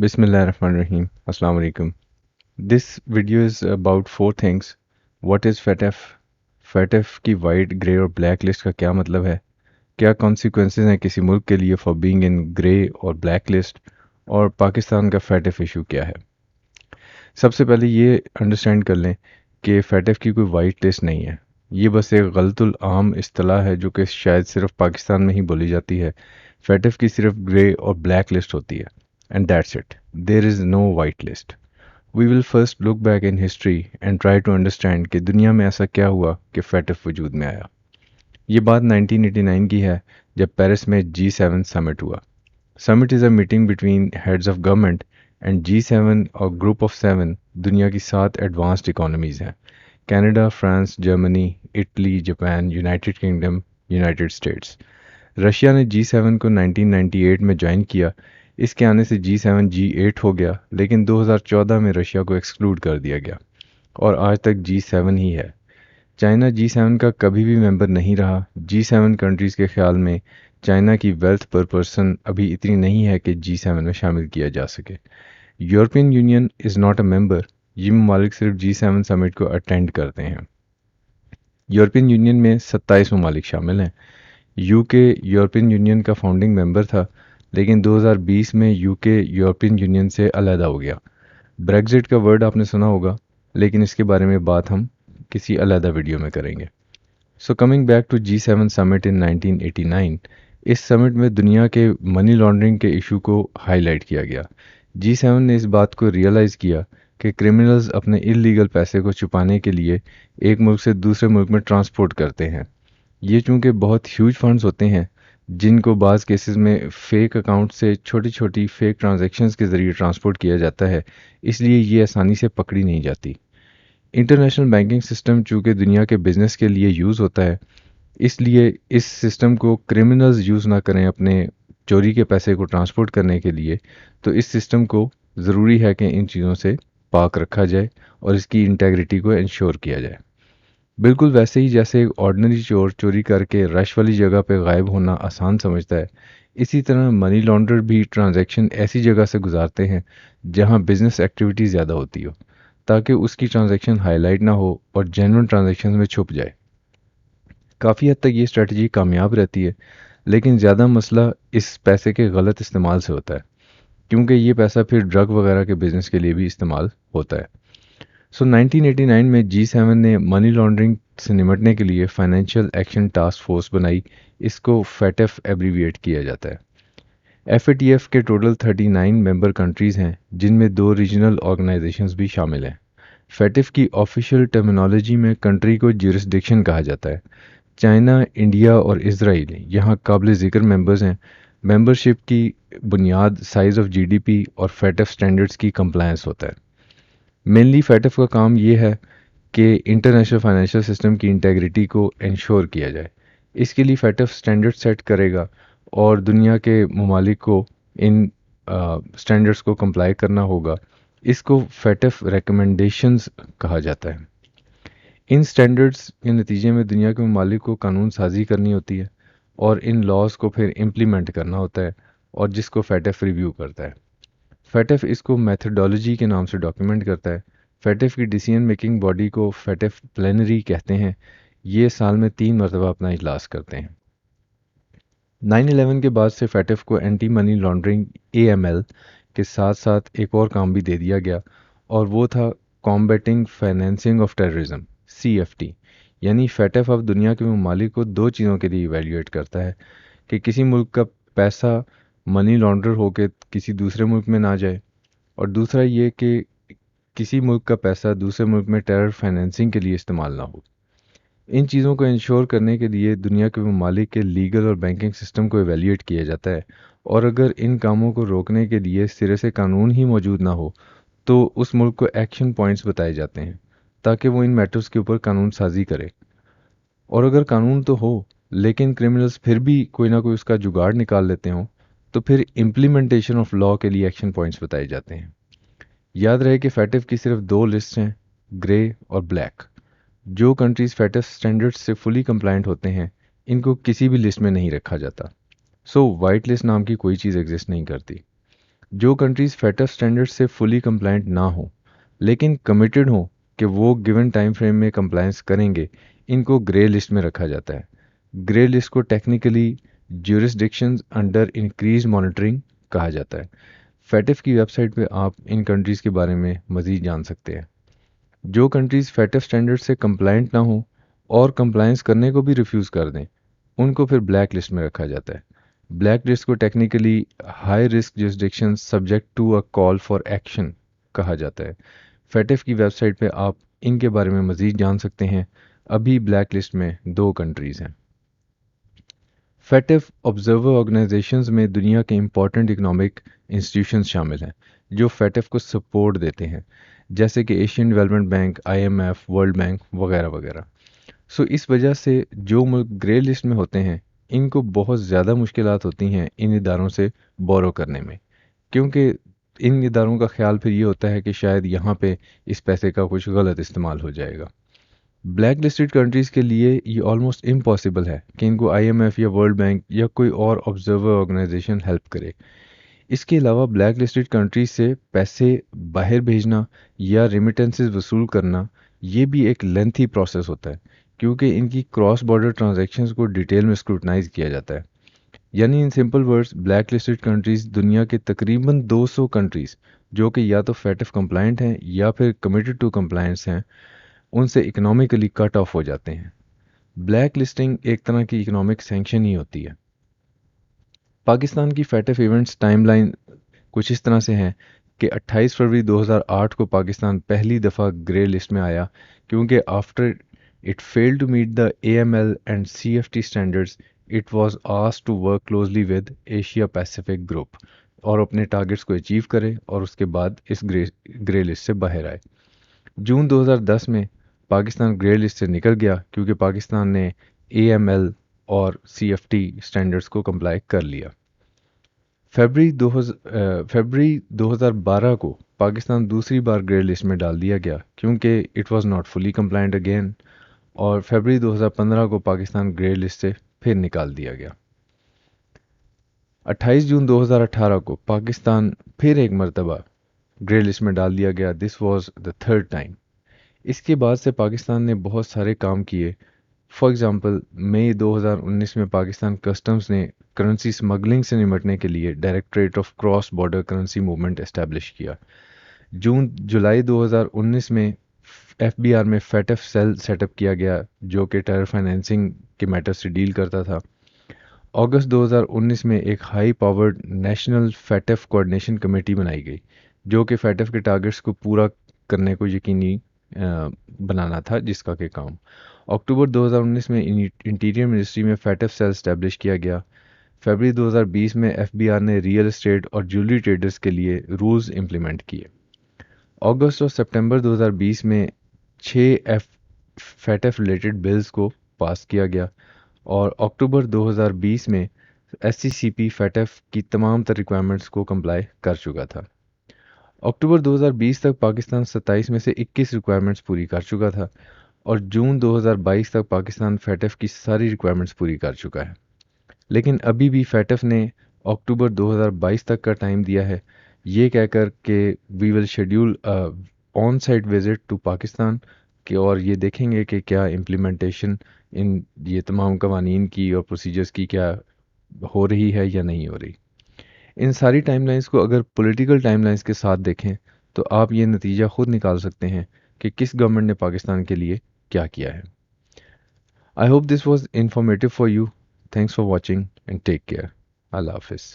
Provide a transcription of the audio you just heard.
Bismillahirrahmanirrahim. Assalamu alaikum. This video is about four things. What is FATF? FATF की white grey और black list का क्या मतलब है? क्या कॉन्सिक्वेंसेज हैं किसी मुल्क के लिए फॉर बीइंग इन ग्रे और ब्लैक लिस्ट? और पाकिस्तान का FATF इशू क्या है? सबसे पहले ये अंडरस्टैंड कर लें कि FATF की कोई वाइट लिस्ट नहीं है. ये बस एक गलतुल आम इस्तिलाह है जो कि शायद सिर्फ पाकिस्तान में ही बोली जाती है. FATF की सिर्फ ग्रे और ब्लैक लिस्ट होती है. And that's it. There is no white list. We will first look back in history and try to understand कि दुनिया में ऐसा क्या हुआ कि FATF वजूद में आया. ये बात 1989 की है जब पेरिस में G7 समिट हुआ. Summit is a meeting between heads of government and G7 और ग्रुप ऑफ 7 दुनिया की 7 एडवांस्ड इकोनॉमीज़ हैं. Canada, France, Germany, Italy, Japan, United kingdom, United states. Russia ने G7 को 1998 में ज्वाइन किया. इसके आने से G7 G8 हो गया, लेकिन 2014 में रशिया को एक्सक्लूड कर दिया गया और आज तक G7 ही है. चाइना G7 का कभी भी मेंबर नहीं रहा. G7 कंट्रीज़ के ख्याल में चाइना की वेल्थ पर पर्सन अभी इतनी नहीं है कि G7 में शामिल किया जा सके. European union is not a member. ये ममालिक सिर्फ G7 समिट को अटेंड करते हैं. यूरोपियन यूनियन में 27 ममालिक शामिल हैं. यूके यूरोपियन यूनियन का फाउंडिंग मेंबर था, लेकिन 2020 में यूके यूरोपियन यूनियन से अलहदा हो गया. ब्रेग्जिट का वर्ड आपने सुना होगा, लेकिन इसके बारे में बात हम किसी अलहदा वीडियो में करेंगे. So coming back to G7 summit in 1989, इस समिट में दुनिया के मनी लॉन्ड्रिंग के इशू को हाईलाइट किया गया. G7 ने इस बात को रियलाइज़ किया कि क्रिमिनल्स अपने इलीगल पैसे को छुपाने के लिए एक मुल्क से दूसरे मुल्क में ट्रांसपोर्ट करते हैं. ये चूँकि बहुत ह्यूज फंड्स होते हैं जिनको बाज़ केसेस में फ़ेक अकाउंट से छोटी छोटी फ़ेक ट्रांजैक्शंस के ज़रिए ट्रांसपोर्ट किया जाता है, इसलिए ये आसानी से पकड़ी नहीं जाती. इंटरनेशनल बैंकिंग सिस्टम चूँकि दुनिया के बिज़नेस के लिए यूज़ होता है, इसलिए इस सिस्टम को क्रिमिनल्स यूज़ ना करें अपने चोरी के पैसे को ट्रांसपोर्ट करने के लिए. तो इस सिस्टम को ज़रूरी है कि इन चीज़ों से पाक रखा जाए और इसकी इंटेग्रिटी को इंश्योर किया जाए. बिल्कुल वैसे ही जैसे एक ऑर्डिनरी चोर चोरी करके रश वाली जगह पे गायब होना आसान समझता है, इसी तरह मनी लॉन्डर भी ट्रांजैक्शन ऐसी जगह से गुजारते हैं जहां बिजनेस एक्टिविटी ज़्यादा होती हो, ताकि उसकी ट्रांजैक्शन हाईलाइट ना हो और जेन्युइन ट्रांजैक्शन में छुप जाए. काफ़ी हद तक ये स्ट्रेटजी कामयाब रहती है, लेकिन ज़्यादा मसला इस पैसे के गलत इस्तेमाल से होता है, क्योंकि ये पैसा फिर ड्रग वगैरह के बिजनेस के लिए भी इस्तेमाल होता है. सो 1989 में G7 ने मनी लॉन्ड्रिंग से निपटने के लिए फाइनेंशियल एक्शन टास्क फोर्स बनाई. इसको FATF एब्रीविएट किया जाता है. FATF के टोटल 39 मेंबर कंट्रीज़ हैं, जिनमें 2 रीजनल ऑर्गेनाइजेशंस भी शामिल हैं. FATF की ऑफिशियल टर्मिनोलॉजी में कंट्री को ज्यूरिसडिक्शन कहा जाता है. चाइना, इंडिया और इजराइल यहाँ काबिल ज़िक्र मेंबर्स हैं. मेंबरशिप की बुनियाद साइज़ ऑफ GDP और FATF स्टैंडर्ड्स की कंप्लायंस होता है. मेनली FATF का काम ये है कि इंटरनेशनल फाइनेंशियल सिस्टम की इंटेग्रिटी को इंश्योर किया जाए. इसके लिए FATF स्टैंडर्ड सेट करेगा और दुनिया के ममालिक को इन स्टैंडर्ड्स को कंप्लाई करना होगा. इसको FATF रिकमेंडेशंस कहा जाता है. इन स्टैंडर्ड्स के नतीजे में दुनिया के ममालिक को कानून साजी करनी होती है और इन लॉज को फिर इम्प्लीमेंट करना होता है, और जिसको FATF रिव्यू करता है. FATF इसको मेथडोलॉजी के नाम से डॉक्यूमेंट करता है. FATF की डिसीजन मेकिंग बॉडी को FATF प्लेनरी कहते हैं. ये साल में 3 मरतबा अपना इजलास करते हैं. 9/11 के बाद से FATF को एंटी मनी लॉन्ड्रिंग AML के साथ साथ एक और काम भी दे दिया गया, और वो था combating financing of terrorism CFT. यानी FATF अब दुनिया के ममालिक को 2 चीज़ों के लिए इवेल्यूएट करता है कि किसी मुल्क का पैसा मनी लॉन्डर होकर किसी दूसरे मुल्क में ना जाए, और दूसरा ये कि किसी मुल्क का पैसा दूसरे मुल्क में टेरर फाइनेंसिंग के लिए इस्तेमाल ना हो. इन चीज़ों को इंश्योर करने के लिए दुनिया के ममालिक के लीगल और बैंकिंग सिस्टम को एवेल्यूएट किया जाता है, और अगर इन कामों को रोकने के लिए सिरे से कानून ही मौजूद ना हो तो उस मुल्क को एक्शन पॉइंट्स बताए जाते हैं ताकि वो इन मैटर्स के ऊपर कानून साजी करे. और अगर कानून तो हो लेकिन क्रिमिनल्स फिर भी कोई ना कोई उसका जुगाड़ निकाल लेते हों, तो फिर इम्प्लीमेंटेशन ऑफ लॉ के लिए एक्शन पॉइंट्स बताए जाते हैं. याद रहे कि FATF की सिर्फ 2 लिस्ट हैं, ग्रे और ब्लैक. जो कंट्रीज़ FATF स्टैंडर्ड्स से फुली कंप्लायंट होते हैं, इनको किसी भी लिस्ट में नहीं रखा जाता. सो वाइट लिस्ट नाम की कोई चीज़ एग्जिस्ट नहीं करती. जो कंट्रीज़ फेटफ स्टैंडर्ड से फुली कंप्लायंट ना हो लेकिन कमिटेड हो कि वो गिवन टाइम फ्रेम में कंप्लायंस करेंगे, इनको ग्रे लिस्ट में रखा जाता है। ग्रे लिस्ट को टेक्निकली ज्यूरिसडिक्शंस अंडर इंक्रीज मॉनिटरिंग कहा जाता है। फेटफ की वेबसाइट पे आप इन कंट्रीज़ के बारे में मज़ीद जान सकते हैं। जो कंट्रीज़ फेटफ स्टैंडर्ड से कंप्लायंट ना हो और कंप्लायंस करने को भी रिफ्यूज़ कर दें, उनको फिर ब्लैक लिस्ट में रखा जाता है। ब्लैक लिस्ट को technically high risk jurisdiction subject to a call for action कहा जाता है। फेटफ की वेबसाइट पे आप इनके बारे में मज़ीद जान सकते हैं। अभी ब्लैक लिस्ट में 2 कंट्रीज़ हैं। फेटफ ऑब्जर्वर ऑर्गेनाइजेशंस में दुनिया के इम्पॉर्टेंट इकोनॉमिक इंस्टीट्यूशंस शामिल हैं जो फेटफ को सपोर्ट देते हैं, जैसे कि Asian development bank, IMF, world bank वगैरह वगैरह। सो इस वजह से जो मुल्क ग्रे लिस्ट में होते हैं, इनको बहुत ज़्यादा मुश्किलात होती हैं इन इदारों से बोरो करने में, क्योंकि इन इदारों का ख्याल फिर ये होता है कि शायद यहाँ पे इस पैसे का कुछ गलत इस्तेमाल हो जाएगा। ब्लैक लिस्टेड कंट्रीज़ के लिए ये ऑलमोस्ट इम्पॉसिबल है कि इनको आईएमएफ या वर्ल्ड बैंक या कोई और ऑब्जर्वर ऑर्गेनाइजेशन हेल्प करे। इसके अलावा ब्लैक लिस्टेड कंट्रीज से पैसे बाहर भेजना या रेमिटेंसेस वसूल करना, ये भी एक लेंथी प्रोसेस होता है, क्योंकि इनकी क्रॉस बॉर्डर ट्रांजैक्शंस को डिटेल में स्क्रूटनाइज किया जाता है। यानी in simple words, black listed countries दुनिया के तकरीबन 200 कंट्रीज जो कि या तो फेटफ कंप्लायंट हैं या फिर कमिटेड टू कंप्लायंस हैं, उनसे इकोनॉमिकली कट ऑफ हो जाते हैं। ब्लैक लिस्टिंग एक तरह की इकोनॉमिक सैंक्शन ही होती है। पाकिस्तान की फेटफ इवेंट्स टाइमलाइन कुछ इस तरह से हैं कि 28 फरवरी 2008 को पाकिस्तान पहली दफ़ा ग्रे लिस्ट में आया, क्योंकि after it failed to meet the AML and CFT standards, it was asked to work closely with Asia Pacific group और अपने टारगेट्स को अचीव करे और उसके बाद इस ग्रे लिस्ट से बाहर आए। जून 2010 में पाकिस्तान ग्रे लिस्ट से निकल गया क्योंकि पाकिस्तान ने AML और CFT स्टैंडर्ड्स को कंप्लाई कर लिया। फरवरी 2012 को पाकिस्तान दूसरी बार ग्रे लिस्ट में डाल दिया गया क्योंकि it was not fully compliant again, और फरवरी 2015 को पाकिस्तान ग्रे लिस्ट से फिर निकाल दिया गया। 28 जून 2018 को पाकिस्तान फिर एक मरतबा ग्रे लिस्ट में डाल दिया गया। This was the third time. इसके बाद से पाकिस्तान ने बहुत सारे काम किए। फॉर एग्ज़ाम्पल, मई 2019 में पाकिस्तान कस्टम्स ने करेंसी स्मगलिंग से निपटने के लिए directorate of cross border currency movement establish किया। जुलाई 2019 में FBR में फेटफ सेल सेटअप किया गया जो कि टेरर फाइनेंसिंग के मैटर से डील करता था। अगस्त 2019 में एक high powered national FATF coordination committee बनाई गई जो कि फेटफ के टारगेट्स को पूरा करने को यकीनी बनाना था, जिसका के काम अक्टूबर 2019 में इंटीरियर मिनिस्ट्री में फेटफ सेल स्टैब्लिश किया गया। फरवरी 2020 में FBR ने रियल एस्टेट और ज्वेलरी ट्रेडर्स के लिए रूल्स इंप्लीमेंट किए। अगस्त और सितंबर 2020 में 6 फेटफ रिलेटेड बिल्स को पास किया गया और अक्टूबर 2020 में SCCP फेटफ की तमाम तर रिक्वायरमेंट्स को कंप्लाई कर चुका था। अक्टूबर 2020 तक पाकिस्तान 27 में से 21 रिक्वायरमेंट्स पूरी कर चुका था और जून 2022 तक पाकिस्तान फेटफ की सारी रिक्वायरमेंट्स पूरी कर चुका है। लेकिन अभी भी फेटफ ने अक्टूबर 2022 तक का टाइम दिया है, ये कहकर कि we will schedule on site visit to Pakistan के, और ये देखेंगे कि क्या इम्प्लीमेंटेशन इन ये तमाम कवानीन की और प्रोसीजर्स की क्या हो रही है या नहीं हो रही। इन सारी टाइमलाइंस को अगर पॉलिटिकल टाइमलाइंस के साथ देखें तो आप ये नतीजा खुद निकाल सकते हैं कि किस गवर्नमेंट ने पाकिस्तान के लिए क्या किया है। I hope this was informative for you. Thanks for watching and take care. अल्लाह हाफिज़।